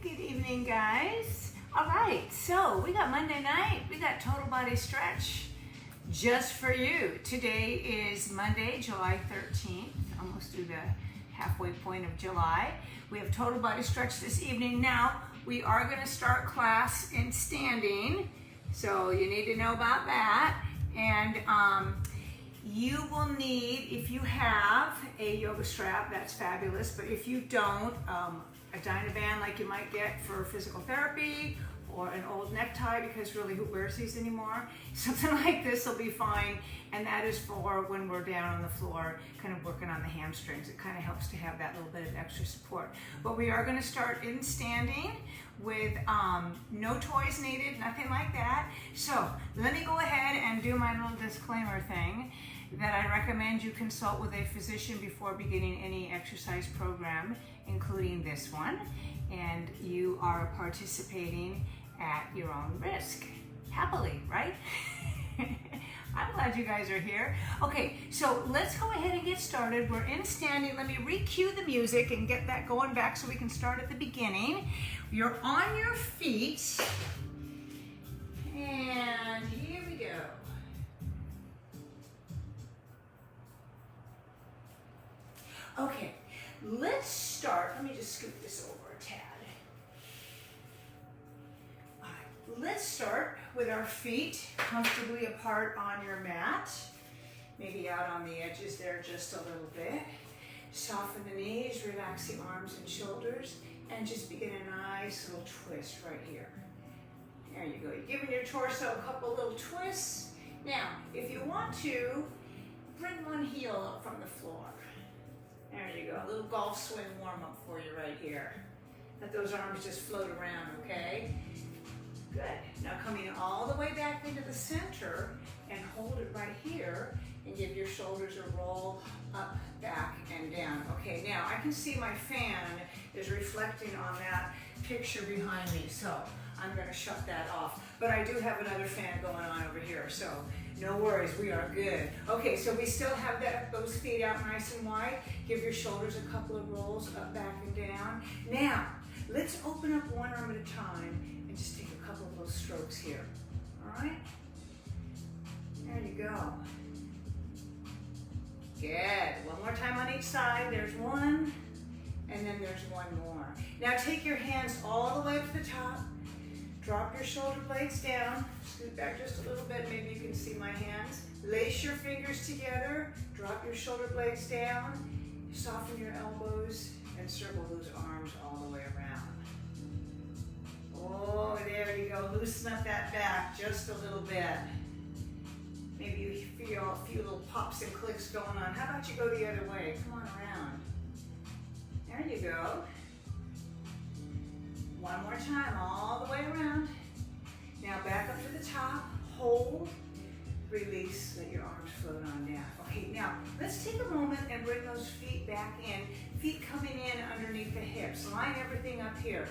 Good evening, guys. All right, so we got Monday night. We got Total Body Stretch just for you. Today is Monday, July 13th, almost through the halfway point of July. We have Total Body Stretch this evening. Now, we are going to start class in standing, so you need to know about that. And you will need, if you have a yoga strap, that's fabulous, but if you don't, a Dynaband like you might get for physical therapy, or an old necktie, because really who wears these anymore? Something like this will be fine, and that is for when we're down on the floor, kind of working on the hamstrings. It kind of helps to have that little bit of extra support. But we are going to start in standing with no toys needed, nothing like that. So let me go ahead and do my little disclaimer thing that I recommend you consult with a physician before beginning any exercise program, including this one, and you are participating at your own risk, happily, right? I'm glad you guys are here. Okay, so let's go ahead and get started. We're in standing. Let me re-cue the music and get that going back so we can start at the beginning. You're on your feet, and here we go. Okay, let's start. Let me just scoot this over a tad. All right, let's start with our feet comfortably apart on your mat. Maybe out on the edges there just a little bit. Soften the knees, relax the arms and shoulders, and just begin a nice little twist right here. There you go. You're giving your torso a couple little twists. Now, if you want to, bring one heel up from the floor. There you go, a little golf swing warm-up for you right here. Let those arms just float around, okay? Good. Now coming all the way back into the center and hold it right here and give your shoulders a roll up, back, and down. Okay, now I can see my fan is reflecting on that picture behind me, so I'm going to shut that off. But I do have another fan going on over here, so no worries, we are good. Okay, so we still have those feet out nice and wide. Give your shoulders a couple of rolls up, back, and down. Now, let's open up one arm at a time and just take a couple of those strokes here. All right? There you go. Good. One more time on each side. There's one, and then there's one more. Now take your hands all the way up to the top. Drop your shoulder blades down. Scoot back just a little bit. Maybe you can see my hands. Lace your fingers together. Drop your shoulder blades down. Soften your elbows and circle those arms all the way around. Oh, there you go. Loosen up that back just a little bit. Maybe you feel a few little pops and clicks going on. How about you go the other way? Come on around. There you go. One more time, all the way around. Now back up to the top, hold, release, let your arms float on down. Okay, now let's take a moment and bring those feet back in. Feet coming in underneath the hips. Line everything up here.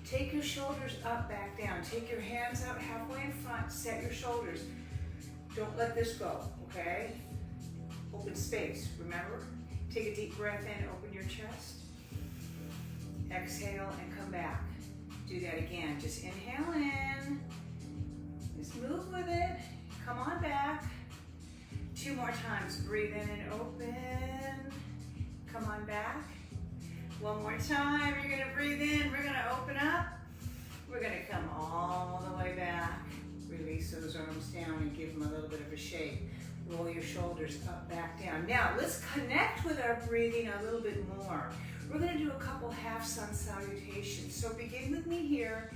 Take your shoulders up, back down. Take your hands out halfway in front, set your shoulders. Don't let this go, okay? Open space, remember? Take a deep breath in, open your chest. Exhale and come back. Do that again. Just inhale in. Just move with it. Come on back. Two more times. Breathe in and open. Come on back. One more time. You're going to breathe in. We're going to open up. We're going to come all the way back. Release those arms down and give them a little bit of a shake. Roll your shoulders up, back, down. Now, let's connect with our breathing a little bit more. We're going to do a couple half sun salutations. So begin with me here.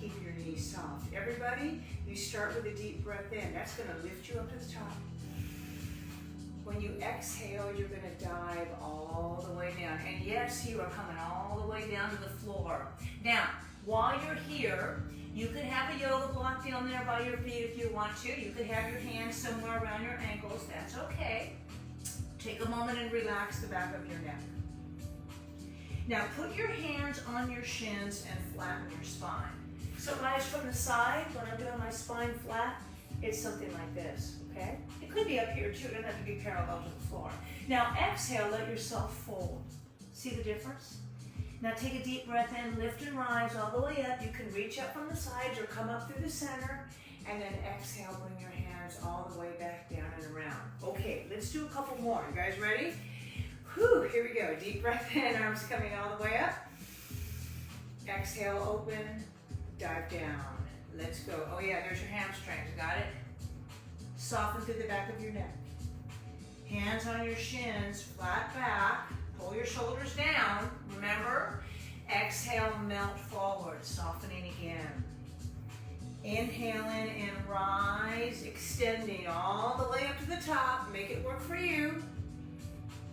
Keep your knees soft. Everybody, you start with a deep breath in. That's going to lift you up to the top. When you exhale, you're going to dive all the way down. And yes, you are coming all the way down to the floor. Now, while you're here, you could have a yoga block down there by your feet if you want to. You could have your hands somewhere around your ankles. That's okay. Take a moment and relax the back of your neck. Now put your hands on your shins and flatten your spine. So eyes from the side, when I'm doing my spine flat, it's something like this, okay? It could be up here too, it doesn't have to be parallel to the floor. Now exhale, let yourself fold. See the difference? Now take a deep breath in, lift and rise all the way up. You can reach up from the sides or come up through the center. And then exhale, bring your hands all the way back down and around. Okay, let's do a couple more. You guys ready? Whew, here we go. Deep breath in, arms coming all the way up. Exhale, open, dive down. Let's go. Oh yeah, there's your hamstrings, got it? Soften through the back of your neck. Hands on your shins, flat back. Pull your shoulders down, remember? Exhale, melt forward, softening again. Inhaling and rise, extending all the way up to the top. Make it work for you.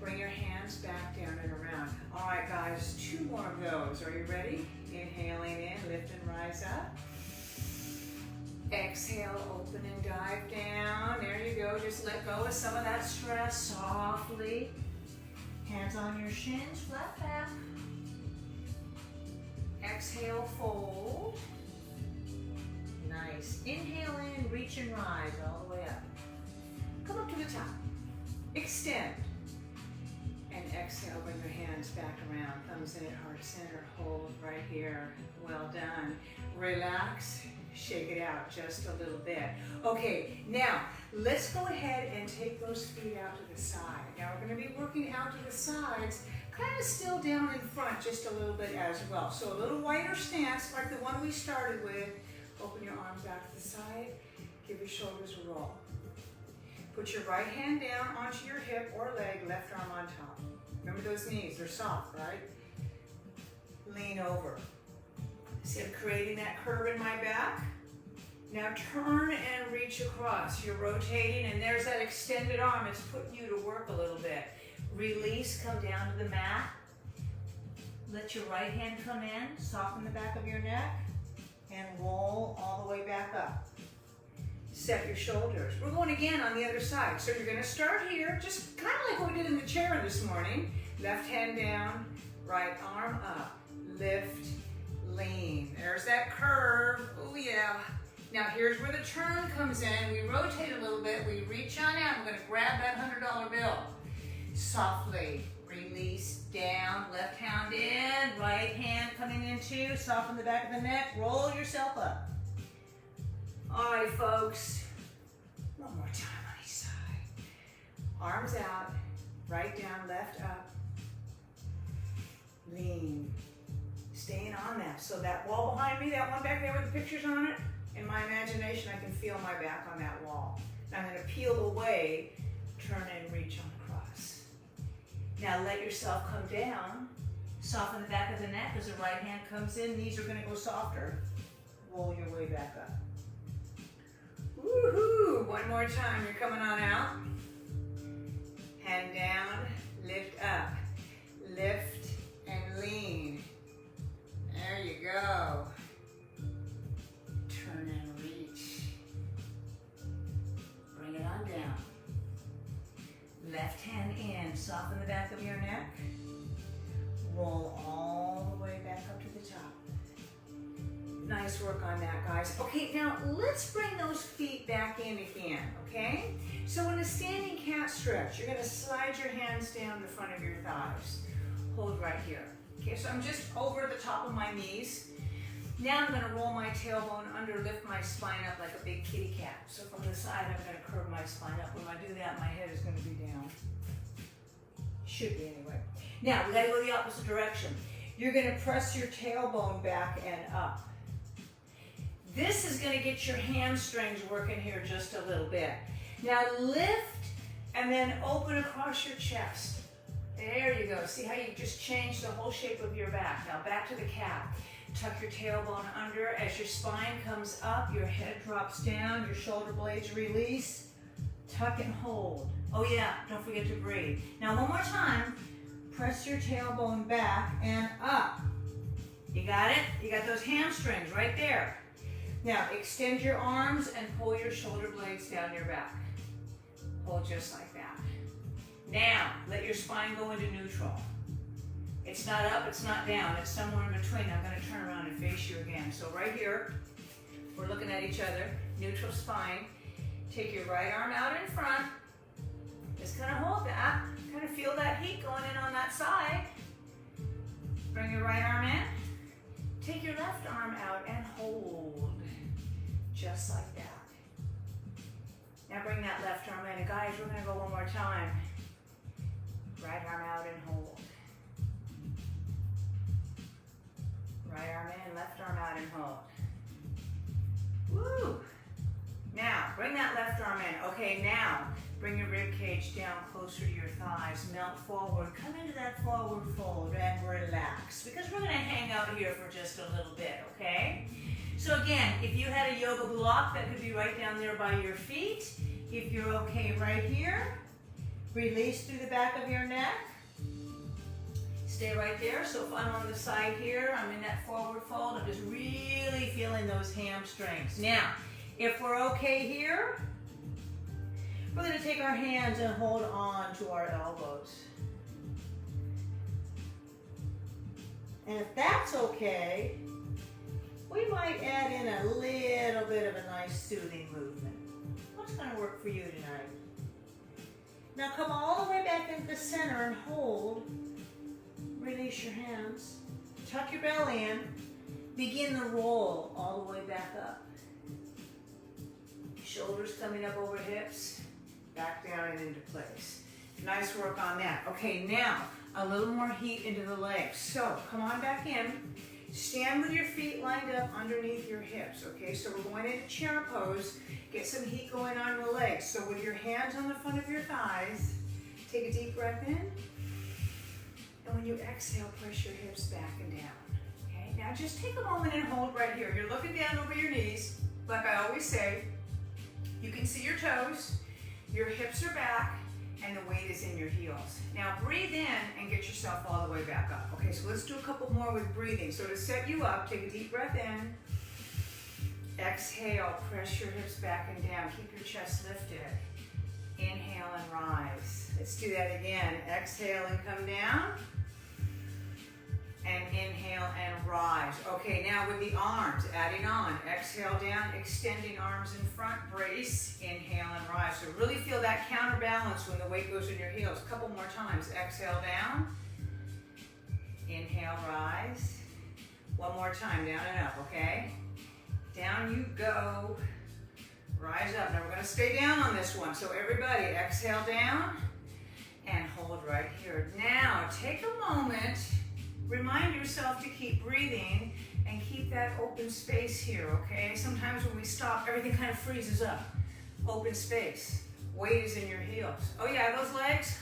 Bring your hands back down and around. All right, guys, 2 more of those. Are you ready? Inhaling in, lift and rise up. Exhale, open and dive down. There you go. Just let go of some of that stress softly. Hands on your shins, flat back. Exhale, fold. Nice. Inhale in, reach and rise all the way up. Come up to the top. Extend. And exhale, bring your hands back around. Thumbs in at heart center. Hold right here. Well done. Relax. Shake it out just a little bit. Okay, now let's go ahead and take those feet out to the side. Now we're going to be working out to the sides, kind of still down in front just a little bit as well. So a little wider stance like the one we started with. Open your arms out to the side. Give your shoulders a roll. Put your right hand down onto your hip or leg, left arm on top. Remember those knees, they're soft, right? Lean over. See, I'm creating that curve in my back. Now turn and reach across. You're rotating and there's that extended arm. It's putting you to work a little bit. Release, come down to the mat. Let your right hand come in, soften the back of your neck, and roll all the way back up. Set your shoulders. We're going again on the other side. So you're going to start here, just kind of like what we did in the chair this morning. Left hand down, right arm up. Lift, lean. There's that curve. Oh yeah. Now here's where the turn comes in. We rotate a little bit. We reach on out. I'm going to grab that $100 bill. Softly release down. Left hand in. Right hand coming in too. Soften the back of the neck. Roll yourself up. All right, folks. One more time on each side. Arms out. Right down. Left up. Lean. Staying on that. So that wall behind me, that one back there with the pictures on it, in my imagination, I can feel my back on that wall. Now I'm going to peel away, turn and reach on across. Now let yourself come down. Soften the back of the neck as the right hand comes in. Knees are going to go softer. Roll your way back up. Woohoo! One more time. You're coming on out. Hand down, lift up. Lift and lean. There you go. Turn and reach. Bring it on down. Left hand in. Soften the back of your neck. Roll all the way back up to the top. Nice work on that, guys. Okay, now let's bring those feet back in again, okay? So in a standing cat stretch, you're going to slide your hands down the front of your thighs. Hold right here. Okay, so I'm just over the top of my knees. Now I'm going to roll my tailbone under, lift my spine up like a big kitty cat. So from the side, I'm going to curve my spine up. When I do that, my head is going to be down. Should be anyway. Now, we got to go the opposite direction. You're going to press your tailbone back and up. This is going to get your hamstrings working here just a little bit. Now lift and then open across your chest. There you go. See how you just changed the whole shape of your back. Now back to the cat. Tuck your tailbone under. As your spine comes up, your head drops down, your shoulder blades release. Tuck and hold. Oh yeah, don't forget to breathe. Now one more time. Press your tailbone back and up. You got it? You got those hamstrings right there. Now extend your arms and pull your shoulder blades down your back. Hold just like that. Now, let your spine go into neutral. It's not up, it's not down, it's somewhere in between. I'm going to turn around and face you again. So right here, we're looking at each other, neutral spine. Take your right arm out in front. Just kind of hold that. Kind of feel that heat going in on that side. Bring your right arm in. Take your left arm out and hold. Just like that. Now bring that left arm in. And guys, we're going to go one more time. Right arm out and hold. Right arm in, left arm out and hold. Woo! Now, bring that left arm in. Okay, now, bring your rib cage down closer to your thighs. Melt forward. Come into that forward fold and relax. Because we're going to hang out here for just a little bit, okay? So again, if you had a yoga block, that could be right down there by your feet. If you're okay right here, release through the back of your neck. Stay right there. So if I'm on the side here, I'm in that forward fold. I'm just really feeling those hamstrings. Now, if we're okay here, we're going to take our hands and hold on to our elbows. And if that's okay, we might add in a little bit of a nice soothing movement. What's going to work for you tonight? Now come all the way back into the center and hold. Release your hands. Tuck your belly in. Begin the roll all the way back up. Shoulders coming up over hips. Back down and into place. Nice work on that. Okay, now a little more heat into the legs. So come on back in. Stand with your feet lined up underneath your hips. Okay, so we're going into chair pose. Get some heat going on the legs. So with your hands on the front of your thighs, take a deep breath in. And when you exhale, press your hips back and down. Okay, now just take a moment and hold right here. You're looking down over your knees. Like I always say, you can see your toes, your hips are back, and the weight is in your heels. Now breathe in and get yourself all the way back up. Okay, so let's do a couple more with breathing. So to set you up, take a deep breath in. Exhale, press your hips back and down. Keep your chest lifted. Inhale and rise. Let's do that again. Exhale and come down. And inhale and rise. Okay, now with the arms, adding on. Exhale down, extending arms in front, brace, inhale and rise. So really feel that counterbalance when the weight goes in your heels. A couple more times. Exhale down, inhale, rise. One more time, down and up, okay? Down you go, rise up. Now we're gonna stay down on this one. So everybody, exhale down and hold right here. Now take a moment. Remind yourself to keep breathing and keep that open space here, okay? Sometimes when we stop, everything kind of freezes up. Open space. Weight is in your heels. Oh yeah, those legs,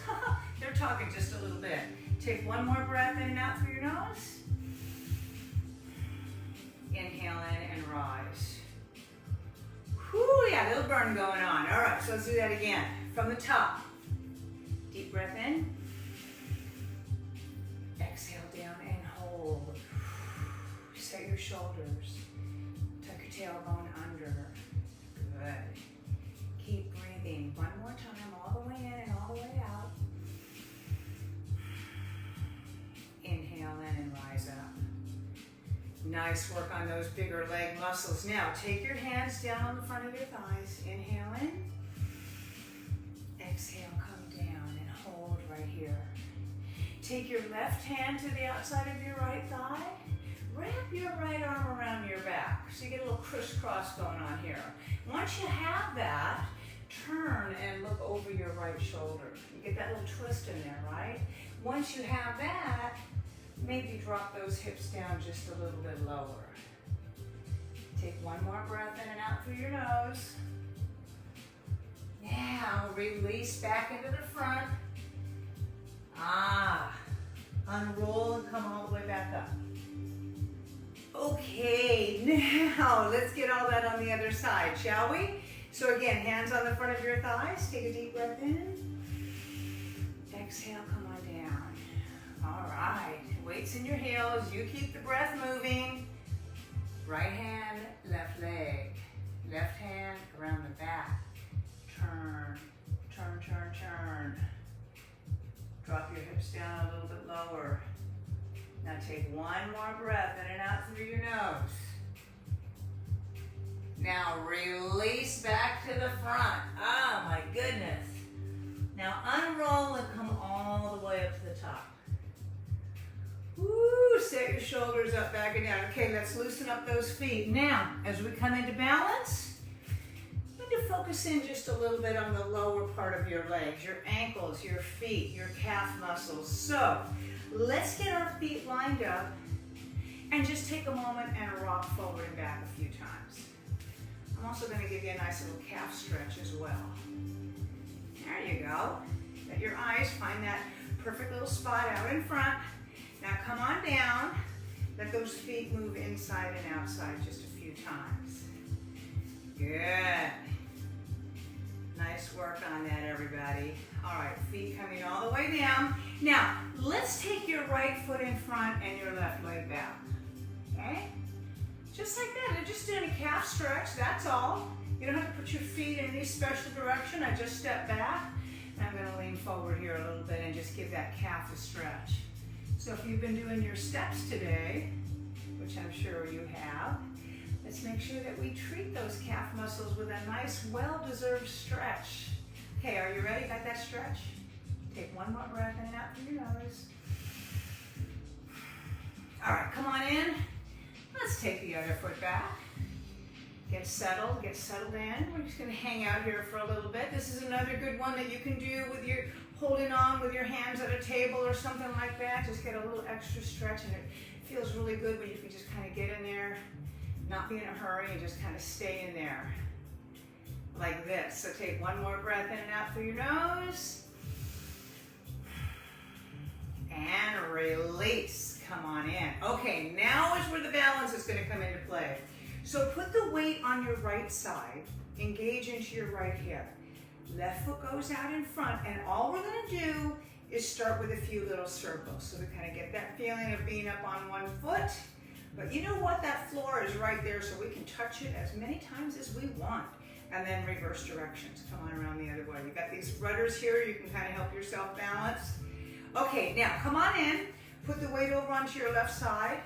they're talking just a little bit. Take one more breath in and out through your nose. Inhale in and rise. Whew, yeah, a little burn going on. All right, so let's do that again. From the top. Deep breath in. Exhale down and hold. Set your shoulders. Tuck your tailbone under. Good. Keep breathing. One more time, all the way in and all the way out. Inhale in and rise up. Nice work on those bigger leg muscles. Now, take your hands down on the front of your thighs. Inhale in. Exhale, come down and hold right here. Take your left hand to the outside of your right thigh. Wrap your right arm around your back. So you get a little crisscross going on here. Once you have that, turn and look over your right shoulder. You get that little twist in there, right? Once you have that, maybe drop those hips down just a little bit lower. Take one more breath in and out through your nose. Now, release back into the front. Unroll and come all the way back up. Okay, now let's get all that on the other side, shall we? So again, hands on the front of your thighs. Take a deep breath in. Exhale, come on down. All right, weights in your heels. You keep the breath moving. Right hand, left leg. Left hand around the back. Turn, turn, turn, turn. Drop your hips down a little bit lower. Now take one more breath in and out through your nose. Now release back to the front. Oh my goodness. Now unroll and come all the way up to the top. Woo, set your shoulders up, back and down. Okay, let's loosen up those feet. Now, as we come into balance, we need to focus in just a little bit on the lower part of your legs, your ankles, your feet, your calf muscles. So, let's get our feet lined up and just take a moment and rock forward and back a few times. I'm also going to give you a nice little calf stretch as well. There you go. Let your eyes find that perfect little spot out in front. Now come on down. Let those feet move inside and outside just a few times. Good. Nice work on that, everybody. All right, feet coming all the way down. Now, let's take your right foot in front and your left leg back. Okay? Just like that. You're just doing a calf stretch, that's all. You don't have to put your feet in any special direction. I just step back, and I'm going to lean forward here a little bit and just give that calf a stretch. So if you've been doing your steps today, which I'm sure you have, let's make sure that we treat those calf muscles with a nice, well-deserved stretch. Okay, are you ready? Got that stretch? Take one more breath in and out through your nose. All right, come on in. Let's take the other foot back. Get settled in. We're just going to hang out here for a little bit. This is another good one that you can do with your holding on with your hands at a table or something like that. Just get a little extra stretch, and it feels really good when you can just kind of get in there, not be in a hurry, and just kind of stay in there like this. So take one more breath in and out through your nose. And release. Come on in. Okay, now is where the balance is going to come into play. So put the weight on your right side, engage into your right hip. Left foot goes out in front, and all we're going to do is start with a few little circles. So we kind of get that feeling of being up on one foot. But you know what? That floor is right there, so we can touch it as many times as we want. And then reverse directions. Come on around the other way. You got these rudders here. You can kind of help yourself balance. Okay, now come on in. Put the weight over onto your left side.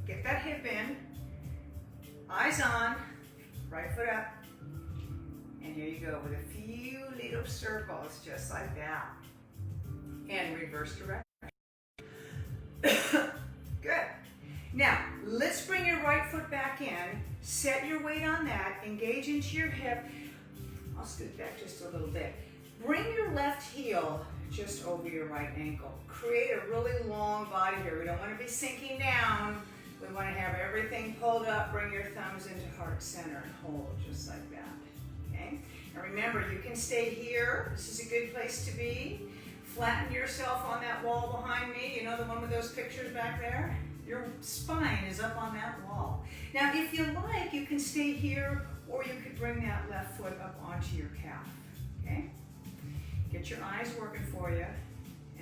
Get that hip in. Eyes on. Right foot up. And here you go with a few little circles just like that. And reverse direction. Good. Now, let's bring your right foot back in. Set your weight on that. Engage into your hip. I'll scoot back just a little bit. Bring your left heel just over your right ankle. Create a really long body here. We don't want to be sinking down. We want to have everything pulled up. Bring your thumbs into heart center and hold just like that. Okay? And remember, you can stay here. This is a good place to be. Flatten yourself on that wall behind me. You know the one with those pictures back there? Your spine is up on that wall. Now, if you like, you can stay here, or you could bring that left foot up onto your calf. Okay? Get your eyes working for you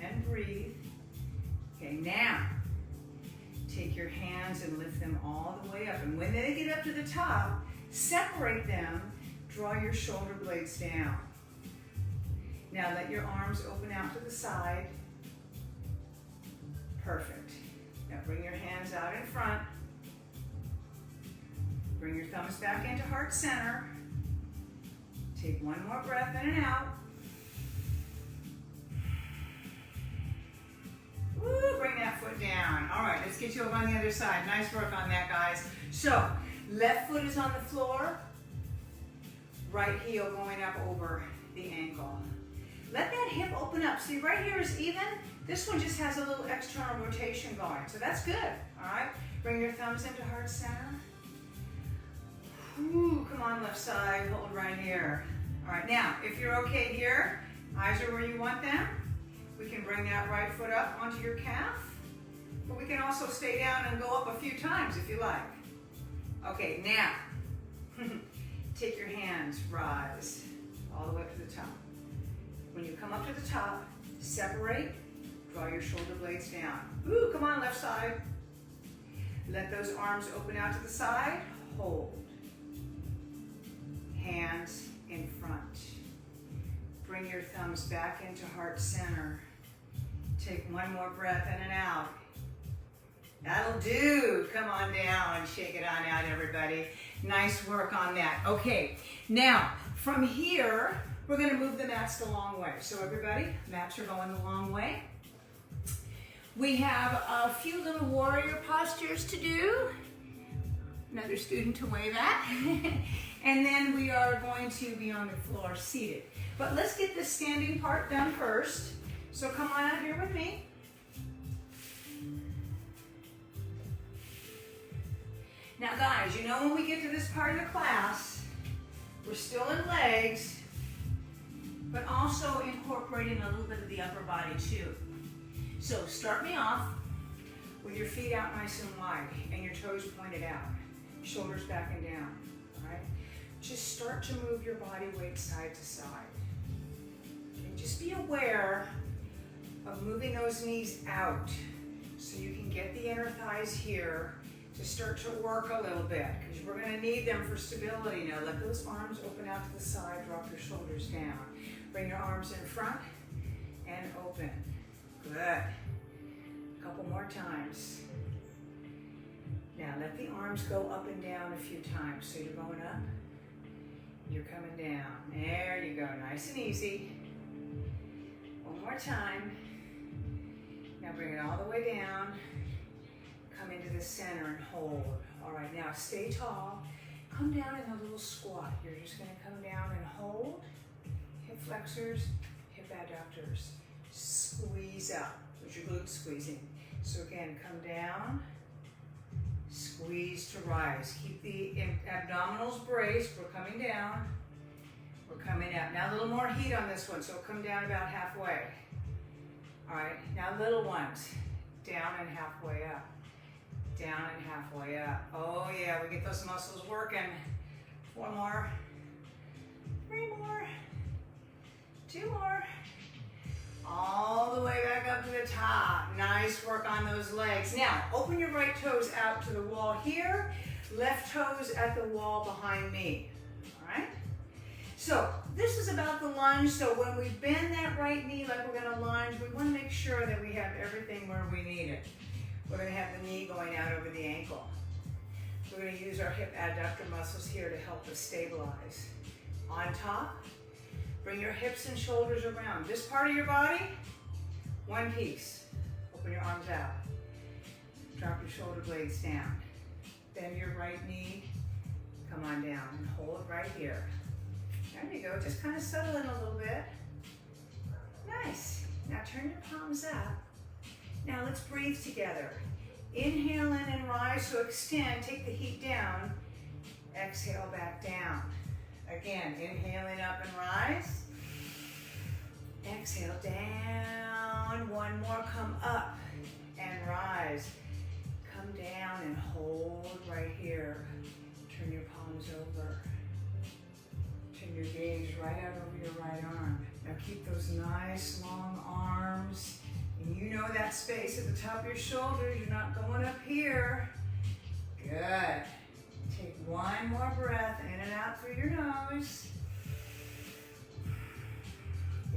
and breathe. Okay, now take your hands and lift them all the way up. And when they get up to the top, separate them, draw your shoulder blades down. Now let your arms open out to the side. Perfect. Now bring your hands out in front. Bring your thumbs back into heart center. Take one more breath in and out. Woo, bring that foot down. All right, let's get you over on the other side. Nice work on that, guys. So, left foot is on the floor. Right heel going up over the ankle. Let that hip open up. See, right here is even. This one just has a little external rotation going. So that's good. All right, bring your thumbs into heart center. Woo, come on, left side. Hold right here. All right, now, if you're okay here, eyes are where you want them. We can bring that right foot up onto your calf, but we can also stay down and go up a few times if you like. Okay, now, take your hands, rise all the way up to the top. When you come up to the top, separate, draw your shoulder blades down. Ooh, come on, left side. Let those arms open out to the side, hold. Hands in front. Bring your thumbs back into heart center. Take one more breath in and out. That'll do. Come on down and shake it on out, everybody. Nice work on that. Okay, now from here, we're going to move the mats the long way. So everybody, mats are going the long way. We have a few little warrior postures to do. Another student to wave at. And then we are going to be on the floor seated. But let's get this standing part done first. So come on out here with me. Now guys, you know when we get to this part of the class, we're still in legs, but also incorporating a little bit of the upper body too. So start me off with your feet out nice and wide and your toes pointed out, shoulders back and down, all right? Just start to move your body weight side to side. And just be aware of moving those knees out so you can get the inner thighs here to start to work a little bit, because we're going to need them for stability. Now let those arms open out to the side, drop your shoulders down. Bring your arms in front and open. Good. A couple more times. Now let the arms go up and down a few times. So you're going up, you're coming down. There you go, nice and easy. One more time. Now bring it all the way down. Come into the center and hold. All right, now stay tall. Come down in a little squat. You're just gonna come down and hold. Hip flexors, hip adductors. Squeeze up with your glutes squeezing. So again, come down, squeeze to rise. Keep the abdominals braced. We're coming down, we're coming up. Now a little more heat on this one, so come down about halfway. All right, now little ones, down and halfway up. Down and halfway up. Oh yeah, we get those muscles working. 4 more, 3 more, 2 more. All the way back up to the top. Nice work on those legs. Now, open your right toes out to the wall here. Left toes at the wall behind me. All right? So, this is about the lunge. So when we bend that right knee like we're going to lunge, we want to make sure that we have everything where we need it. We're going to have the knee going out over the ankle. We're going to use our hip adductor muscles here to help us stabilize. On top, bring your hips and shoulders around. This part of your body, one piece. Open your arms out. Drop your shoulder blades down. Bend your right knee. Come on down and hold it right here. There you go. Just kind of settle in a little bit. Nice. Now turn your palms up. Now let's breathe together. Inhale in and rise, so extend, take the heat down. Exhale back down. Again, inhaling up and rise. Exhale down. One more, come up and rise. Come down and hold right here. Turn your palms over. Turn your gaze right out over your right arm. Now keep those nice long arms. And you know that space at the top of your shoulders. You're not going up here. Good. Take one more breath in and out through your nose.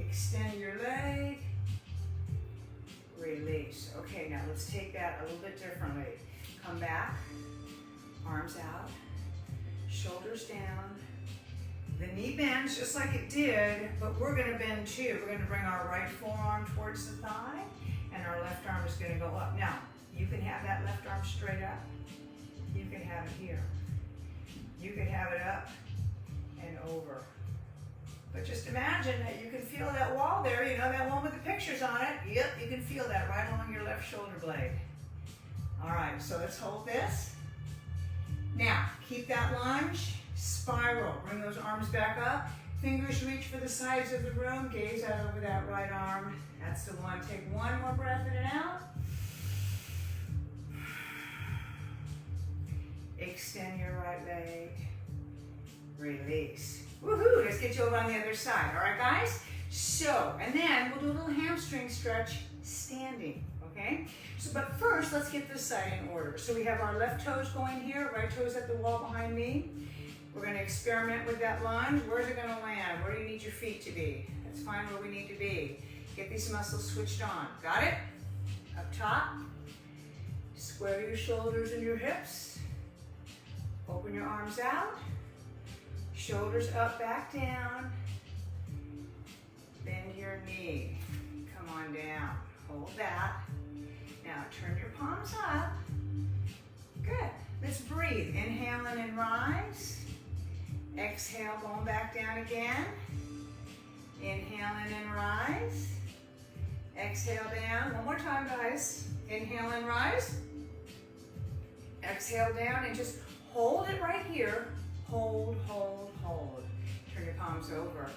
Extend your leg. Release. Okay, now let's take that a little bit differently. Come back. Arms out. Shoulders down. The knee bends just like it did, but we're going to bend too. We're going to bring our right forearm towards the thigh, and our left arm is going to go up. Now, you can have that left arm straight up. You can have it here. You can have it up and over. But just imagine that you can feel that wall there, you know, that one with the pictures on it. Yep, you can feel that right along your left shoulder blade. All right, so let's hold this. Now, keep that lunge. Spiral. Bring those arms back up. Fingers reach for the sides of the room. Gaze out over that right arm. That's the one. Take one more breath in and out. Extend your right leg. Release. Woohoo! Let's get you over on the other side. All right, guys? So, and then we'll do a little hamstring stretch standing. Okay? So, but first, let's get this side in order. So we have our left toes going here, right toes at the wall behind me. We're going to experiment with that lunge. Where's it going to land? Where do you need your feet to be? Let's find where we need to be. Get these muscles switched on. Got it? Up top. Square your shoulders and your hips. Open your arms out. Shoulders up, back down. Bend your knee. Come on down. Hold that. palms up. Good. Let's breathe. Inhaling and rise. Exhale, going back down again. Inhaling and rise. Exhale down. One more time, guys. Inhale and rise. Exhale down and just hold it right here. Hold, hold, hold. Turn your palms over.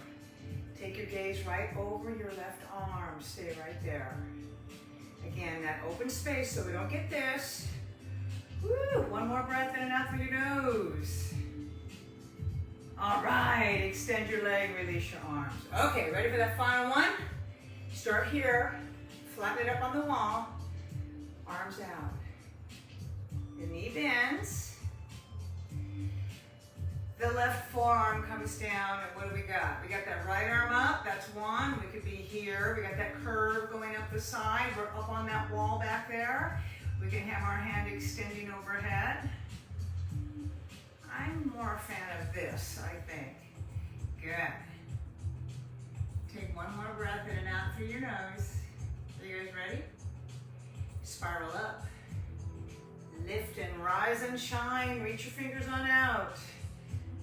Take your gaze right over your left arm. Stay right there. Again, that open space so we don't get this. Woo! One more breath in and out through your nose. All right, extend your leg, release your arms. Okay, ready for that final one? Start here, flatten it up on the wall, arms out. The knee bends. The left forearm comes down, and what do we got? We got that right arm up, that's one. We could be here. We got that curve going up the side. We're up on that wall back there. We can have our hand extending overhead. I'm more a fan of this, I think. Good. Take one more breath in and out through your nose. Are you guys ready? Spiral up. Lift and rise and shine. Reach your fingers on out.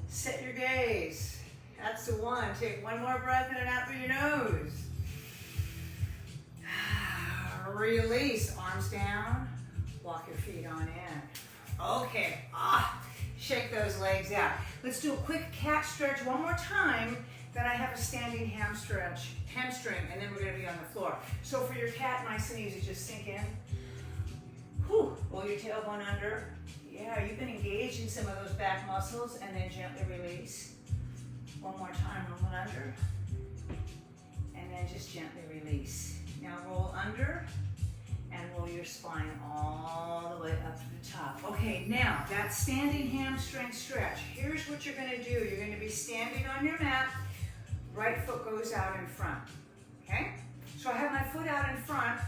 Set your gaze. That's the one. Take one more breath in and out through your nose. Release. Arms down. Walk your feet on in. Okay. Shake those legs out. Let's do a quick cat stretch one more time. Then I have a standing hamstring, and then we're going to be on the floor. So for your cat, nice and easy, just sink in. Whew. Roll your tailbone under. Yeah, you've been engaging some of those back muscles, and then gently release. One more time, roll it under. And then just gently release. Now roll under, and roll your spine all the way up to the top. Okay, now that standing hamstring stretch. Here's what you're gonna do. You're gonna be standing on your mat. Right foot goes out in front, okay? So I have my foot out in front.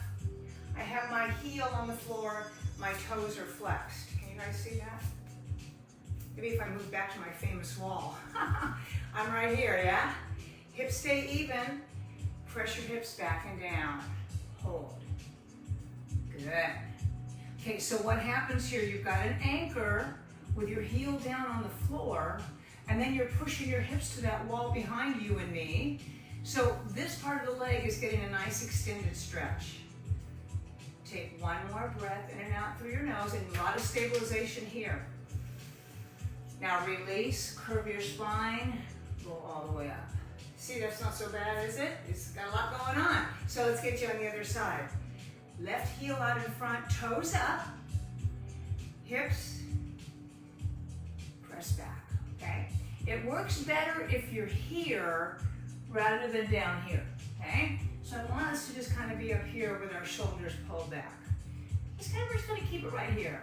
I have my heel on the floor. My toes are flexed. Can you guys see that? Maybe if I move back to my famous wall. I'm right here, yeah? Hips stay even. Press your hips back and down. Hold. Good. Okay, so what happens here, you've got an anchor with your heel down on the floor, and then you're pushing your hips to that wall behind you and me. So this part of the leg is getting a nice extended stretch. Take one more breath in and out through your nose, and a lot of stabilization here. Now release, curve your spine, roll all the way up. See, that's not so bad, is it? It's got a lot going on. So let's get you on the other side. Left heel out in front, toes up, hips, press back, okay? It works better if you're here rather than down here, okay? So I want us to just kind of be up here with our shoulders pulled back. We're just gonna keep it right here.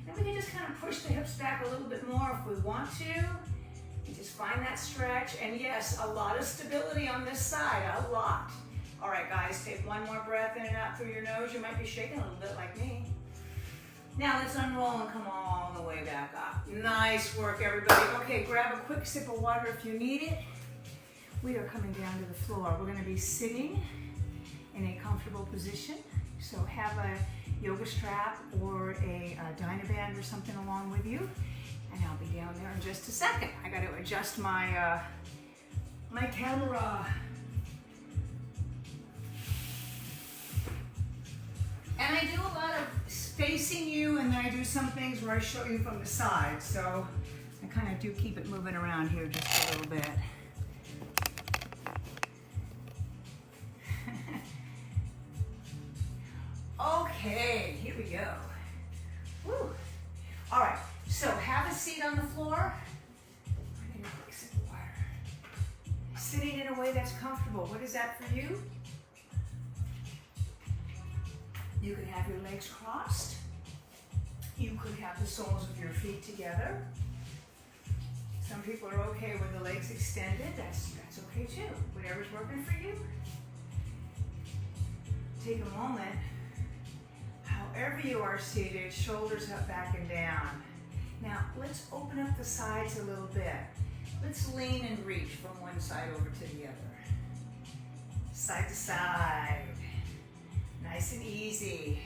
And we can just kind of push the hips back a little bit more if we want to. And just find that stretch. And yes, a lot of stability on this side, a lot. All right, guys, take one more breath in and out through your nose. You might be shaking a little bit like me. Now let's unroll and come all the way back up. Nice work, everybody. Okay, grab a quick sip of water if you need it. We are coming down to the floor. We're gonna be sitting in a comfortable position. So have a yoga strap or a Dynaband or something along with you. And I'll be down there in just a second. I got to adjust my, my camera. And I do a lot of facing you, and then I do some things where I show you from the side. So I kind of do keep it moving around here just a little bit. Okay, here we go. Woo. All right, so have a seat on the floor. I need a quick sip of water. Sitting in a way that's comfortable. What is that for you? You could have your legs crossed. You could have the soles of your feet together. Some people are okay with the legs extended. That's okay too. Whatever's working for you. Take a moment. However you are seated, shoulders up, back, and down. Now, let's open up the sides a little bit. Let's lean and reach from one side over to the other. Side to side. Nice and easy.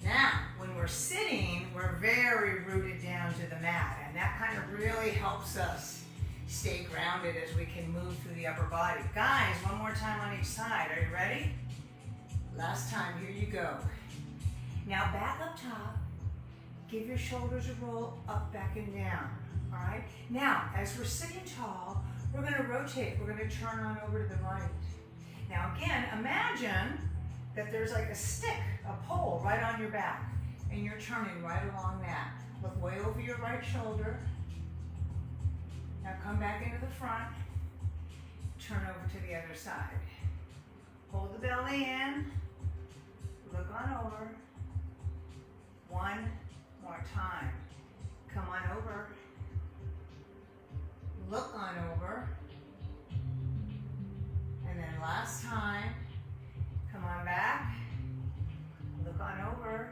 Now, when we're sitting, we're very rooted down to the mat, and that kind of really helps us stay grounded as we can move through the upper body. Guys, one more time on each side. Are you ready? Last time, here you go. Now back up top, give your shoulders a roll up, back, and down. All right? Now, as we're sitting tall, we're gonna rotate. We're gonna turn on over to the right. Now again, imagine that there's like a stick, a pole right on your back, and you're turning right along that. Look way over your right shoulder. Now come back into the front, turn over to the other side. Hold the belly in, look on over. One more time. Come on over. Look on over. And then last time, come on back. Look on over.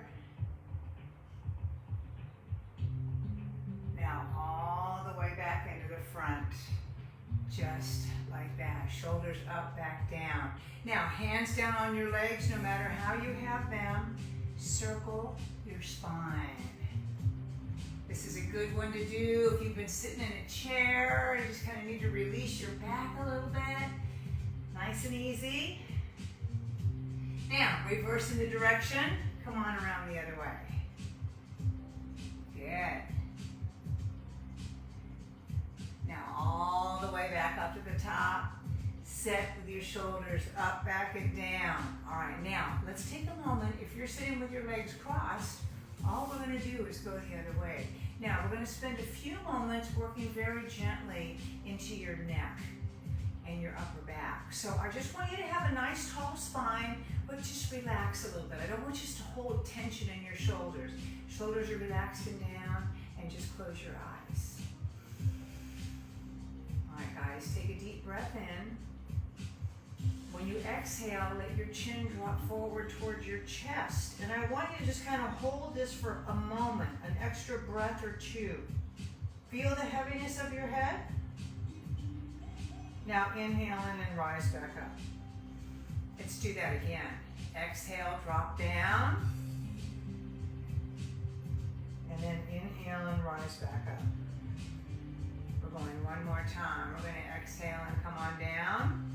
Now all the way back into the front. Just like that. Shoulders up, back down. Now hands down on your legs, no matter how you have them. Circle your spine. This is a good one to do if you've been sitting in a chair. You just kind of need to release your back a little bit. Nice and easy. Now, reversing the direction. Come on around the other way. Good. Now, all the way back up to the top. Set with your shoulders up, back, and down. All right, now, let's take a moment. If you're sitting with your legs crossed, all we're gonna do is go the other way. Now, we're gonna spend a few moments working very gently into your neck and your upper back. So I just want you to have a nice tall spine, but just relax a little bit. I don't want you to hold tension in your shoulders. Shoulders are relaxed and down, and just close your eyes. All right, guys, take a deep breath in. When you exhale, let your chin drop forward towards your chest. And I want you to just kind of hold this for a moment, an extra breath or two. Feel the heaviness of your head? Now inhale in and rise back up. Let's do that again. Exhale, drop down. And then inhale and rise back up. We're going one more time. We're going to exhale and come on down.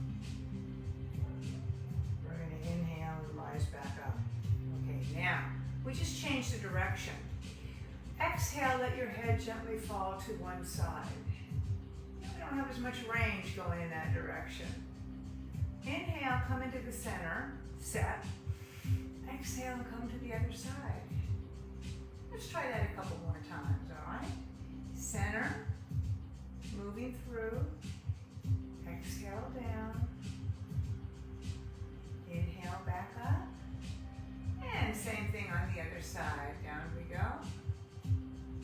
We're going to inhale and rise back up. Okay, now, we just changed the direction. Exhale, let your head gently fall to one side. We don't have as much range going in that direction. Inhale, come into the center, set. Exhale and come to the other side. Let's try that a couple more times, all right? Center, moving through. Exhale down. Inhale back up. And same thing on the other side. Down we go.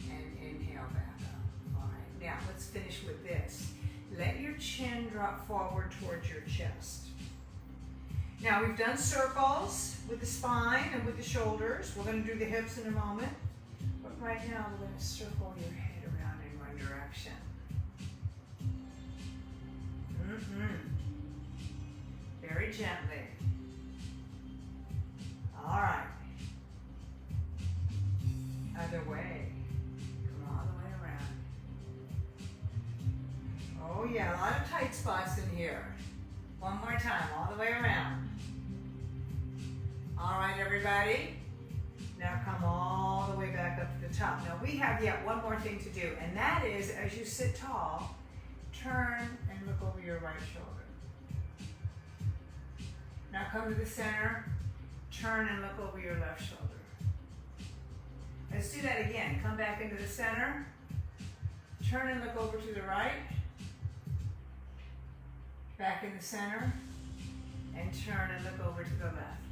And inhale back up. All right, now let's finish with this. Let your chin drop forward towards your chest. Now we've done circles with the spine and with the shoulders. We're going to do the hips in a moment. But right now we're going to circle your head around in one direction. Very gently. All right. Other way. Come all the way around. Oh yeah, a lot of tight spots in here. One more time, all the way around. All right, everybody. Now come all the way back up to the top. Now we have yet one more thing to do, and that is, as you sit tall, turn and look over your right shoulder. Now come to the center, turn and look over your left shoulder. Let's do that again. Come back into the center, turn and look over to the right, back in the center, and turn and look over to the left.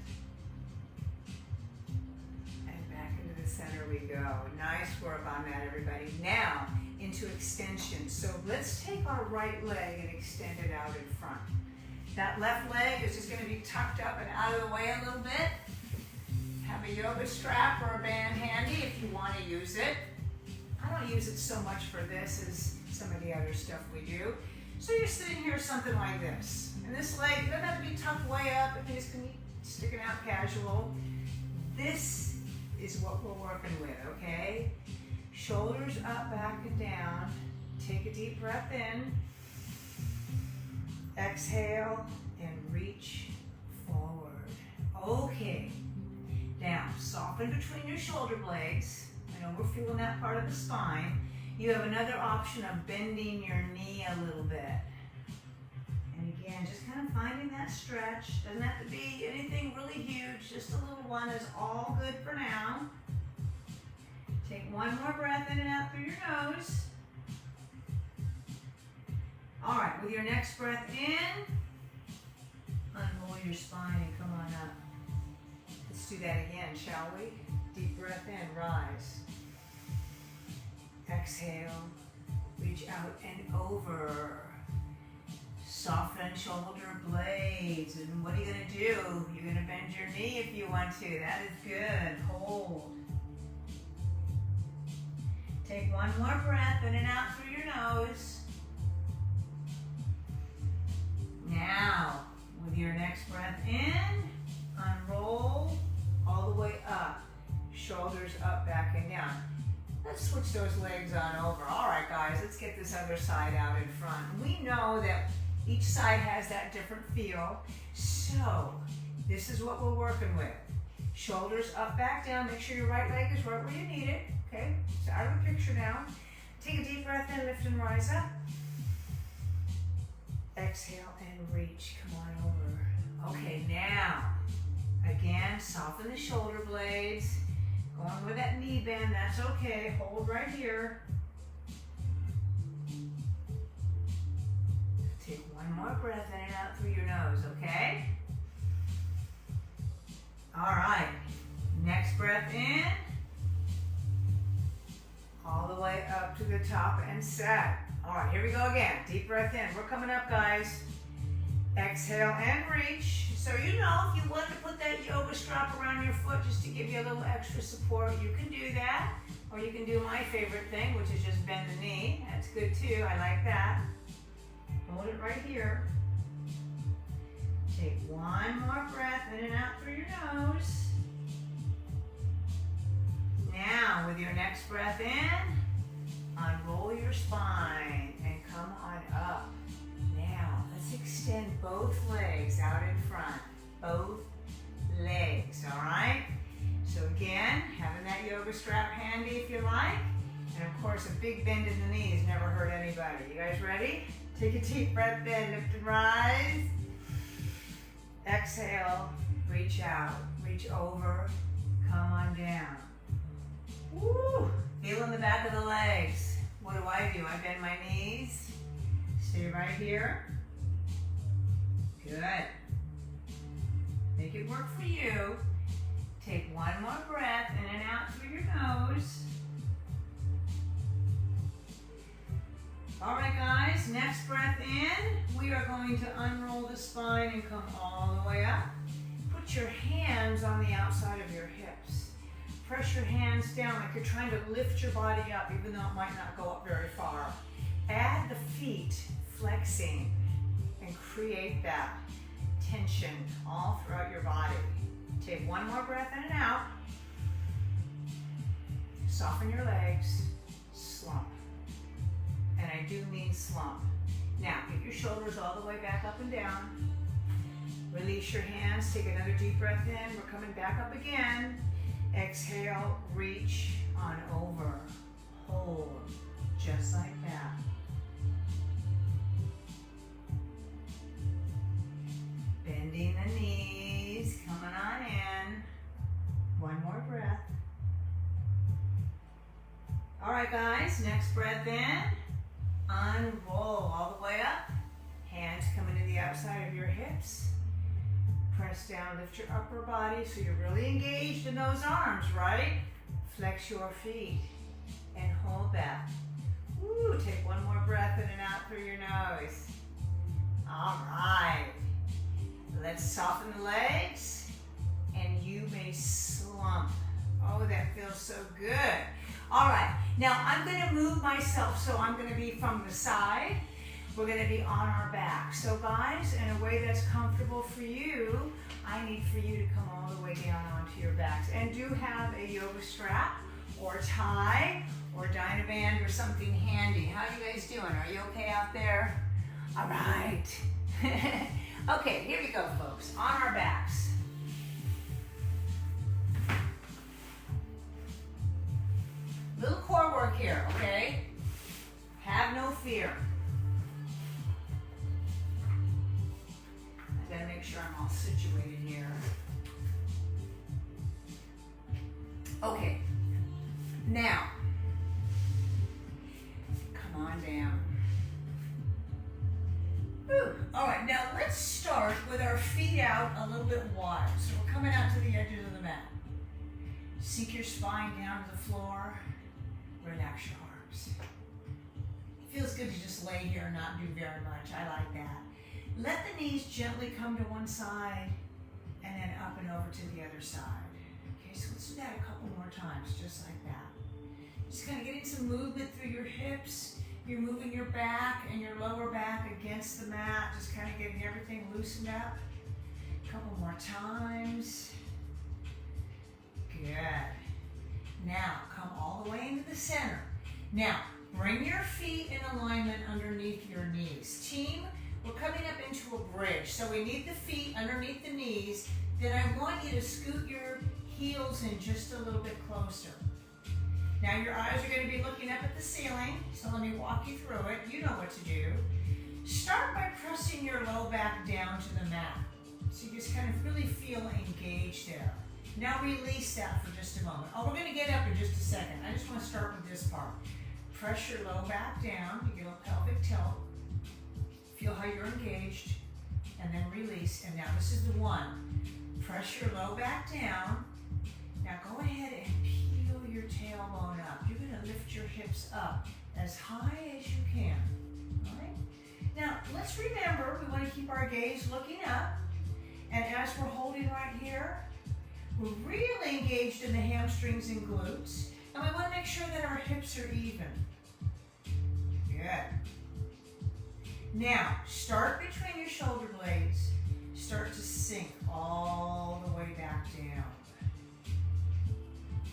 And back into the center we go. Nice work on that, everybody. Now, into extension. So let's take our right leg and extend it out in front. That left leg is just going to be tucked up and out of the way a little bit. Have a yoga strap or a band handy if you want to use it. I don't use it so much for this as some of the other stuff we do. So you're sitting here something like this. And this leg doesn't have to be tucked way up. It just can be sticking out casual. This is what we're working with, okay? Shoulders up, back, and down. Take a deep breath in. Exhale and reach forward. Okay. Now, soften between your shoulder blades. I know we're feeling that part of the spine. You have another option of bending your knee a little bit. And again, just kind of finding that stretch. Doesn't have to be anything really huge. Just a little one is all good for now. Take one more breath in and out through your nose. All right, with your next breath in, unroll your spine and come on up. Let's do that again, shall we? Deep breath in, rise. Exhale, reach out and over. Soften shoulder blades. And what are you gonna do? You're gonna bend your knee if you want to. That is good. Hold. Take one more breath in and out through your nose. Now, with your next breath in, unroll all the way up. Shoulders up, back, and down. Let's switch those legs on over. All right, guys, let's get this other side out in front. We know that each side has that different feel. So, this is what we're working with. Shoulders up, back, down. Make sure your right leg is right where you need it. Okay, it's out of the picture now. Take a deep breath in, lift and rise up. Exhale and reach, come on over. Okay, now, again, soften the shoulder blades. Going with that knee bend, that's okay. Hold right here. Take one more breath in and out through your nose, okay? All right, next breath in. All the way up to the top and set. All right, here we go again. Deep breath in. We're coming up, guys. Exhale and reach. So you know, if you want to put that yoga strap around your foot just to give you a little extra support, you can do that. Or you can do my favorite thing, which is just bend the knee. That's good too. I like that. Hold it right here. Take one more breath in and out through your nose. Now, with your next breath in, unroll your spine and come on up. Now, let's extend both legs out in front. Both legs, all right? So again, having that yoga strap handy if you like. And of course, a big bend in the knees never hurt anybody. You guys ready? Take a deep breath in, lift and rise. Exhale, reach out, reach over, come on down. Woo! Feel in the back of the legs. What do? I bend my knees. Stay right here. Good. Make it work for you. Take one more breath in and out through your nose. All right, guys, next breath in. We are going to unroll the spine and come all the way up. Put your hands on the outside of your hips. Press your hands down like you're trying to lift your body up, even though it might not go up very far. Add the feet flexing and create that tension all throughout your body. Take one more breath in and out. Soften your legs, slump. And I do mean slump. Now, get your shoulders all the way back up and down. Release your hands, take another deep breath in. We're coming back up again. Exhale, reach on over. Hold, just like that. Bending the knees, coming on in. One more breath. All right, guys, next breath in. Unroll all the way up. Hands coming to the outside of your hips. Press down, lift your upper body so you're really engaged in those arms, right? Flex your feet and hold that. Woo, take one more breath in and out through your nose. All right. Let's soften the legs and you may slump. Oh, that feels so good. All right, now I'm gonna move myself, so I'm gonna be from the side. We're gonna be on our back. So guys, in a way that's comfortable for you, I need for you to come all the way down onto your backs. And do have a yoga strap or tie or Dynaband or something handy. How you guys doing? Are you okay out there? All right. Okay, here we go, folks. On our backs. Little core work here, okay? Have no fear. I gotta make sure I'm all situated here. Okay. Now, come on down. Whew. All right, now let's start with our feet out a little bit wide. So we're coming out to the edges of the mat. Sink your spine down to the floor. Relax your arms. It feels good to just lay here and not do very much. I like that. Let the knees gently come to one side and then up and over to the other side. Okay, so let's do that a couple more times, just like that. Just kind of getting some movement through your hips. You're moving your back and your lower back against the mat, just kind of getting everything loosened up. A couple more times. Good. Now, come all the way into the center. Now, bring your feet in alignment underneath your knees. Team, we're coming up into a bridge. So we need the feet underneath the knees. Then I want you to scoot your heels in just a little bit closer. Now your eyes are going to be looking up at the ceiling, so let me walk you through it. You know what to do. Start by pressing your low back down to the mat. So you just kind of really feel engaged there. Now release that for just a moment. Oh, we're going to get up in just a second. I just want to start with this part. Press your low back down. You get a pelvic tilt. Feel how you're engaged. And then release. And now this is the one. Press your low back down. Now go ahead and peel your tailbone up. You're going to lift your hips up as high as you can. All right? Now, let's remember, we want to keep our gaze looking up. And as we're holding right here, we're really engaged in the hamstrings and glutes. And we want to make sure that our hips are even. Good. Now, start between your shoulder blades. Start to sink all the way back down.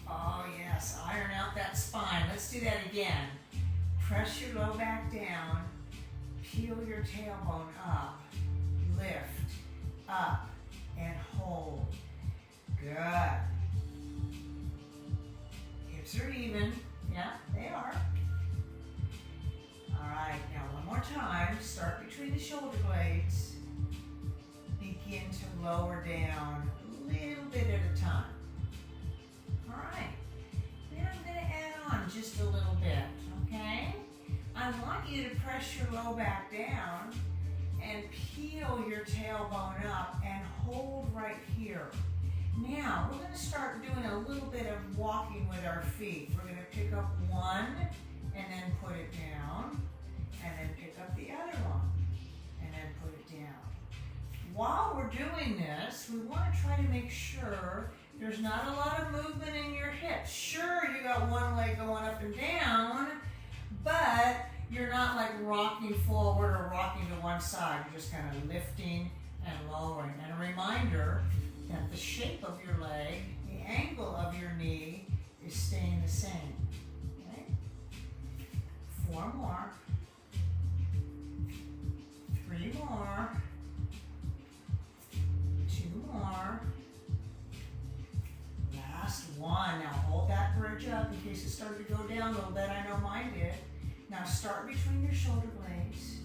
Oh yes, iron out that spine. Let's do that again. Press your low back down. Peel your tailbone up. Lift, up, and hold. Good. Hips are even. Yeah, they are. All right, now one more time. Start between the shoulder blades. Begin to lower down a little bit at a time. All right. Then I'm going to add on just a little bit, okay? I want you to press your low back down and peel your tailbone up and hold right here. Now, we're going to start doing a little bit of walking with our feet. We're going to pick up one and then put it down, and then pick up the other one and then put it down. While we're doing this, we want to try to make sure there's not a lot of movement in your hips. Sure, you got one leg going up and down, but you're not like rocking forward or rocking to one side. You're just kind of lifting and lowering. And a reminder that the shape of your leg, the angle of your knee is staying the same. Okay? 4 more. 3 more. 2 more. Last one. Now hold that bridge up in case it started to go down a little bit. I know mine did. Now start between your shoulder blades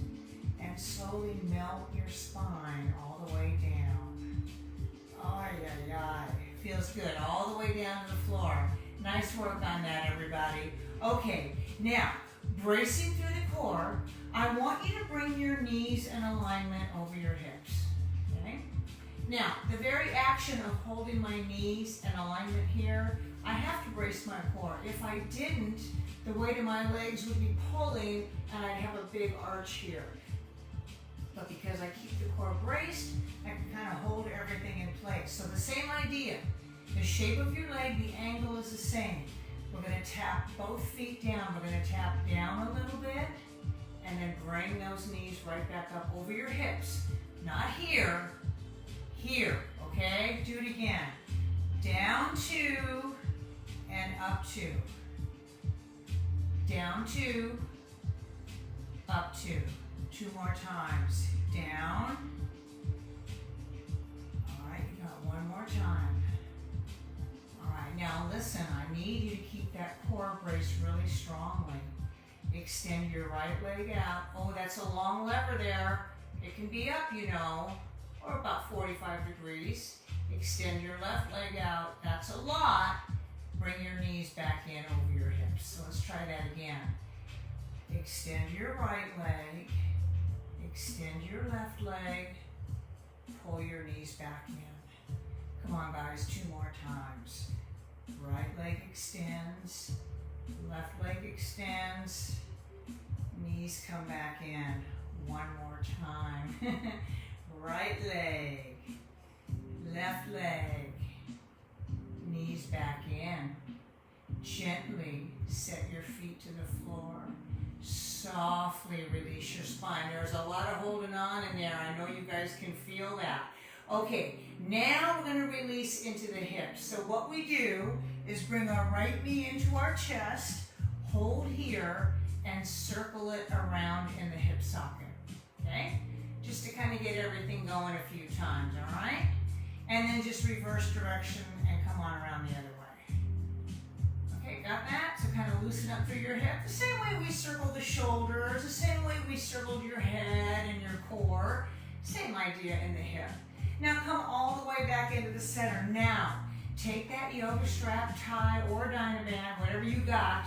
and slowly melt your spine all the way down. Ay, ay, ay. Feels good. All the way down to the floor. Nice work on that, everybody. Okay, now, bracing through the core, I want you to bring your knees in alignment over your hips. Okay? Now, the very action of holding my knees in alignment here, I have to brace my core. If I didn't, the weight of my legs would be pulling and I'd have a big arch here. But because I keep the core braced, I can kind of hold everything in place. So the same idea. The shape of your leg, the angle is the same. We're going to tap both feet down. We're going to tap down a little bit and then bring those knees right back up over your hips. Not here, here, okay? Do it again. Down 2 and up 2. Down 2, up 2. 2 more times. Down. All right, you got 1 more time. All right, now listen, I need you to keep that core braced really strongly. Extend your right leg out. Oh, that's a long lever there. It can be up, you know, or about 45 degrees. Extend your left leg out. That's a lot. Bring your knees back in over your hips. So let's try that again. Extend your right leg. Extend your left leg. Pull your knees back in. Come on, guys, 2 more times. Right leg extends. Left leg extends. Knees come back in. 1 more time. Right leg. Left leg. Knees back in. Gently set your feet to the floor. Softly release your spine. There's a lot of holding on in there. I know you guys can feel that. Okay, now we're going to release into the hips. So what we do is bring our right knee into our chest, hold here, and circle it around in the hip socket. Okay? Just to kind of get everything going a few times, all right? And then just reverse direction and come on around the other way. Okay, got that? So kind of loosen up through your hip. The same way we circled the shoulders, the same way we circled your head and your core. Same idea in the hip. Now come all the way back into the center. Now, take that yoga strap, tie, or Dynaband, whatever you got.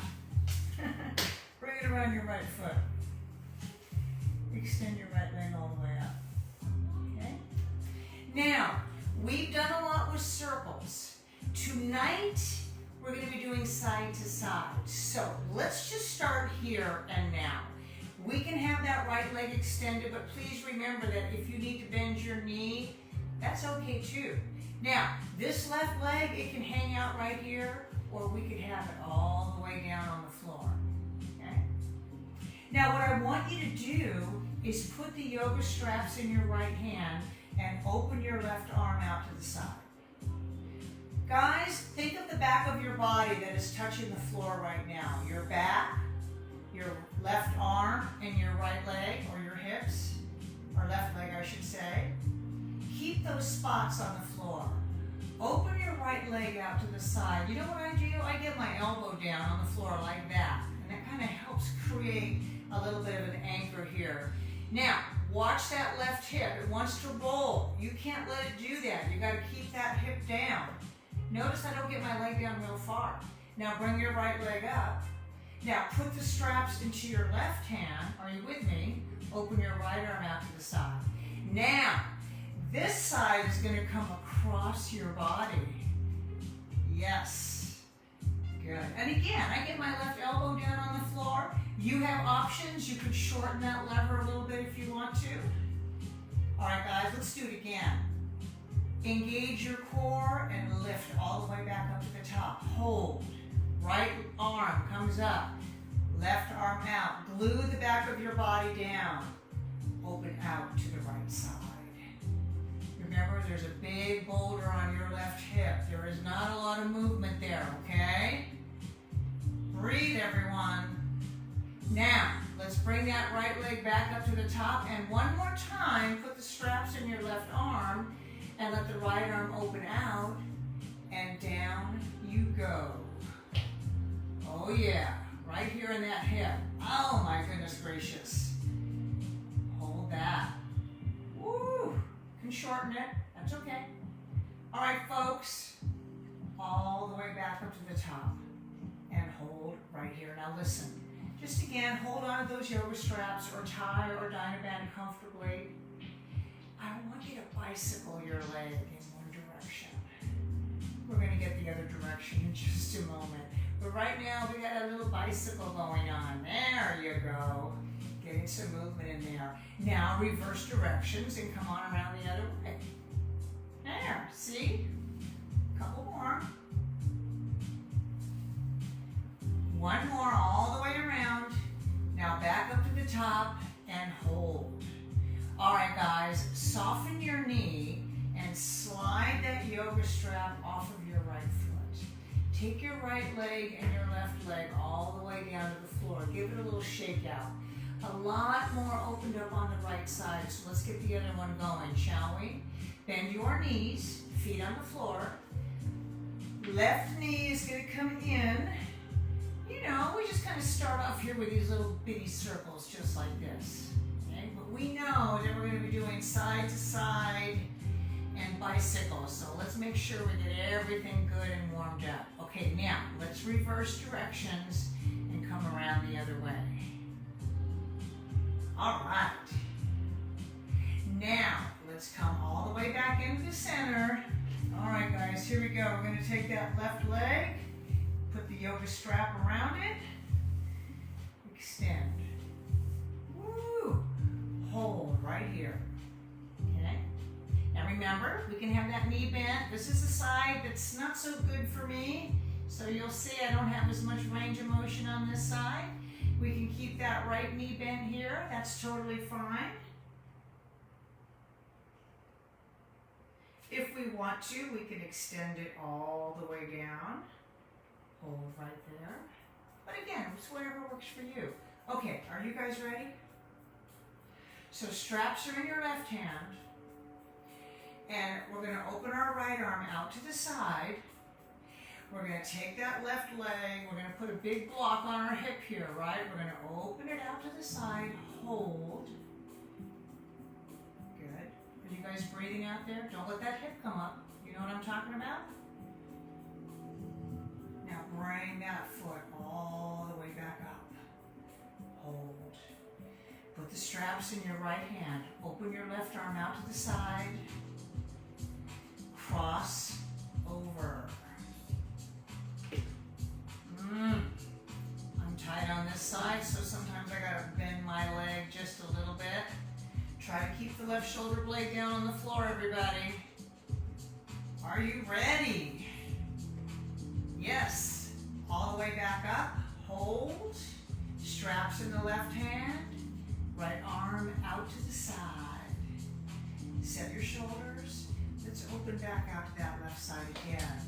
Bring it around your right foot. Extend your right leg all the way up. Okay? Now, we've done a lot with circles. Tonight, we're going to be doing side to side. So, let's just start here and now. We can have that right leg extended, but please remember that if you need to bend your knee, that's okay too. Now, this left leg, it can hang out right here, or we could have it all the way down on the floor. Okay? Now, what I want you to do is put the yoga straps in your right hand and open your left arm out to the side. Guys, think of the back of your body that is touching the floor right now. Your back, your left arm, and your right leg, or your hips, or left leg, I should say. Keep those spots on the floor. Open your right leg out to the side. You know what I do? I get my elbow down on the floor like that. And that kind of helps create a little bit of an anchor here. Now, watch that left hip. It wants to roll. You can't let it do that. You got to keep that hip down. Notice I don't get my leg down real far. Now bring your right leg up. Now put the straps into your left hand. Are you with me? Open your right arm out to the side. Now, this side is going to come across your body. Yes. Good. And again, I get my left elbow down on the floor. You have options. You could shorten that lever a little bit if you want to. All right, guys, let's do it again. Engage your core and lift all the way back up to the top. Hold. Right arm comes up. Left arm out. Glue the back of your body down. Open out to the right side. Remember, there's a big boulder on your left hip. There is not a lot of movement there, okay? Breathe, everyone. Now, let's bring that right leg back up to the top, and one more time, put the straps in your left arm, and let the right arm open out, and down you go. Oh yeah, right here in that hip. Oh my goodness gracious. Hold that. Woo! Can shorten it, that's okay. All right, folks, all the way back up to the top, and hold right here. Now listen, just again, hold on to those yoga straps, or tie or Dynaband comfortably. I want you to bicycle your leg in one direction. We're going to get the other direction in just a moment. But right now, we got a little bicycle going on. There you go. Getting some movement in there. Now, reverse directions and come on around the other way. There, see? Couple more. One more all the way around. Now back up to the top and hold. All right, guys, soften your knee and slide strap off of your right foot. Take your right leg and your left leg all the way down to the floor. Give it a little shake out. A lot more opened up on the right side, so let's get the other one going, shall we? Bend your knees, feet on the floor. Left knee is going to come in. You know, we just kind of start off here with these little bitty circles, just like this. Okay? But we know that we're going to be doing side to side and bicycle, so let's make sure we get everything good and warmed up. Okay, now let's reverse directions and come around the other way. All right. Now, let's come all the way back into the center. All right, guys, here we go. We're going to take that left leg, put the yoga strap around it, extend. Woo! Hold right here. Okay? Now remember, we can have that knee bent. This is the side that's not so good for me, so you'll see I don't have as much range of motion on this side. We can keep that right knee bent here. That's totally fine. If we want to, we can extend it all the way down. Hold right there. But again, it's whatever works for you. Okay, are you guys ready? So straps are in your left hand. And we're going to open our right arm out to the side. We're going to take that left leg. We're going to put a big block on our hip here, right? We're going to open it out to the side. Hold. Good. Are you guys breathing out there? Don't let that hip come up. You know what I'm talking about? Now bring that foot all the way back up. Hold. Put the straps in your right hand. Open your left arm out to the side. Cross over. I'm tight on this side, so sometimes I gotta bend my leg just a little bit. Try to keep the left shoulder blade down on the floor, everybody. Are you ready? Yes. All the way back up. Hold. Straps in the left hand. Right arm out to the side. Set your shoulders. Let's open back out to that left side again.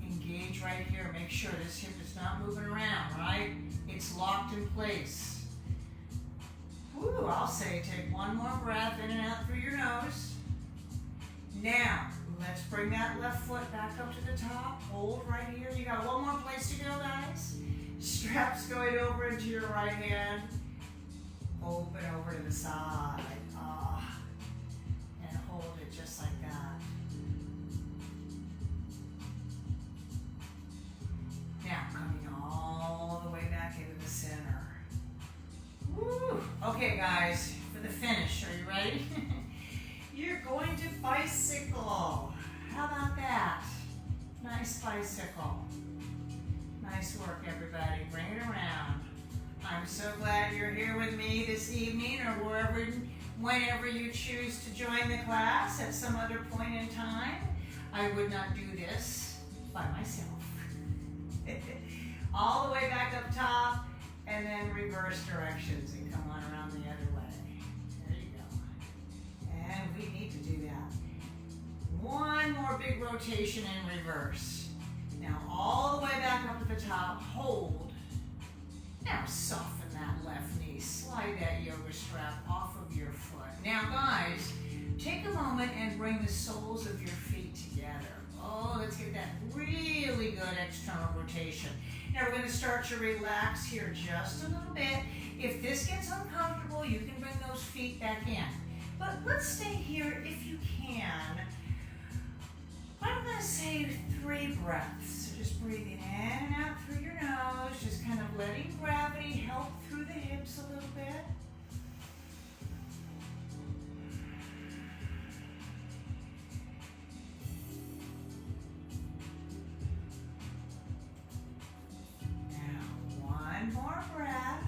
Engage right here. Make sure this hip is not moving around, right? It's locked in place. Woo, I'll say take one more breath in and out through your nose. Now, let's bring that left foot back up to the top. Hold right here. You got one more place to go, guys. Straps going over into your right hand. Open over to the side. And hold it just like that. Now, coming all the way back into the center. Woo! Okay, guys, for the finish, are you ready? You're going to bicycle. How about that? Nice bicycle. Nice work, everybody. Bring it around. I'm so glad you're here with me this evening or whenever you choose to join the class at some other point in time. I would not do this by myself. All the way back up top and then reverse directions and come on around the other way. There you go. And we need to do that. One more big rotation in reverse. Now all the way back up at the top, hold. Now soften that left knee. Slide that yoga strap off of your foot. Now guys, take a moment and bring the soles of your feet together. Oh, let's get that really good external rotation. Now we're going to start to relax here just a little bit. If this gets uncomfortable, you can bring those feet back in. But let's stay here if you can. I'm going to say 3 breaths. So just breathing in and out through your nose, just kind of letting gravity help through the hips a little bit. Now, one more breath.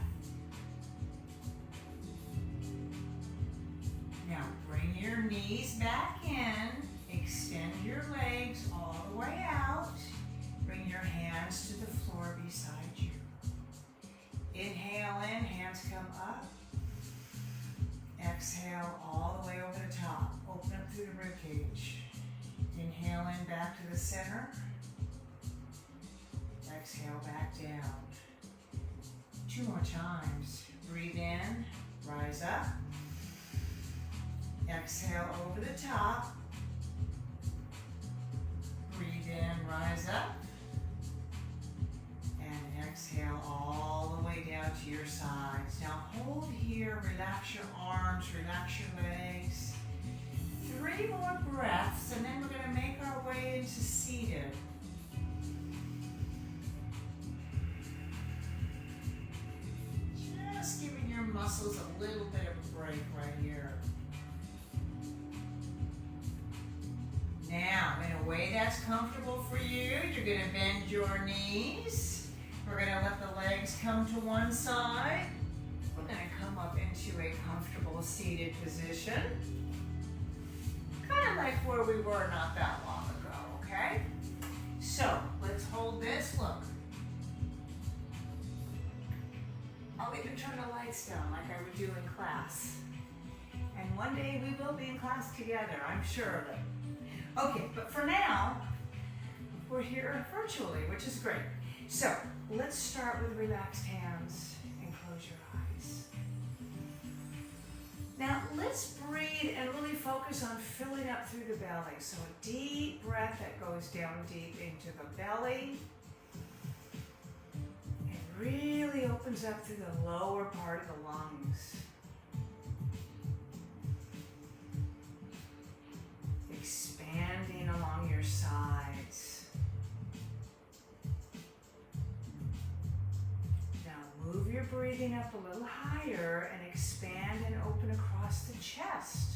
Now, bring your knees back in. Extend your legs all the way out. Bring your hands to the floor beside you. Inhale in, hands come up. Exhale all the way over the top. Open up through the ribcage. back to the center. Exhale back down. 2 more times. Breathe in, rise up. Exhale over the top. Breathe in, rise up. And exhale all the way down to your sides. Now hold here, relax your arms, relax your legs. 3 more breaths, and then we're going to make our way into seated. Just giving your muscles a little bit of a break right here. Now, in a way that's comfortable for you, you're going to bend your knees. We're going to let the legs come to one side. We're going to come up into a comfortable seated position. Kind of like where we were not that long ago, okay? So, let's hold this, look. I'll even turn the lights down like I would do in class. And one day we will be in class together, I'm sure of it. Okay, but for now, we're here virtually, which is great. So, let's start with relaxed hands and close your eyes. Now, let's breathe and really focus on filling up through the belly. So a deep breath that goes down deep into the belly. It really opens up through the lower part of the lungs. Expanding along your sides. Now move your breathing up a little higher and expand and open across the chest.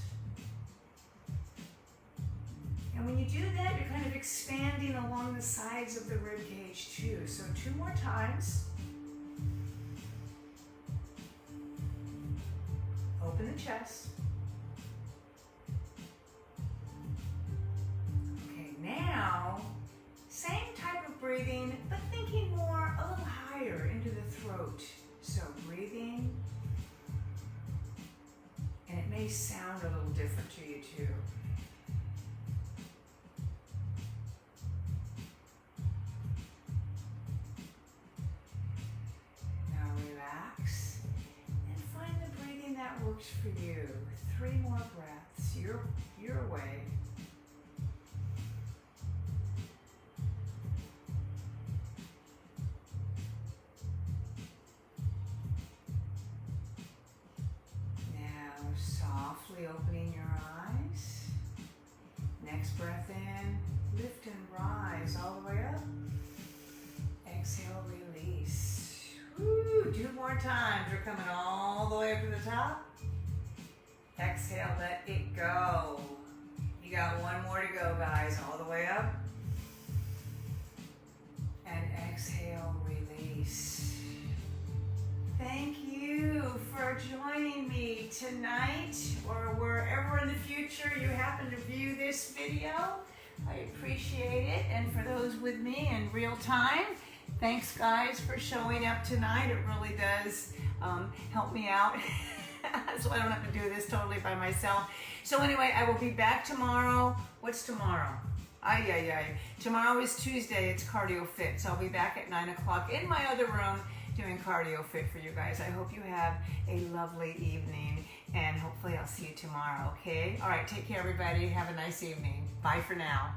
And when you do that, you're kind of expanding along the sides of the rib cage too. So 2 more times. Open the chest. Okay, now, same type of breathing, but thinking more a little higher into the throat. So breathing, and it may sound a little different to you too. Now relax and find the breathing that works for you. 3 more breaths, your way. Softly opening your eyes. Next breath in, lift and rise all the way up. Exhale, release. Woo, 2 more times. We're coming all the way up to the top. Exhale, let it go. You got 1 more to go, guys, all the way up. And exhale, release. Thank you for joining me tonight or wherever in the future you happen to view this video. I appreciate it. And for those with me in real time, thanks guys for showing up tonight. It really does help me out so I don't have to do this totally by myself. So anyway, I will be back tomorrow. What's tomorrow? Tomorrow is Tuesday. It's Cardio Fit. So I'll be back at 9 o'clock in my other room doing Cardio Fit for you guys. I hope you have a lovely evening, and hopefully I'll see you tomorrow, okay? All right, take care, everybody. Have a nice evening. Bye for now.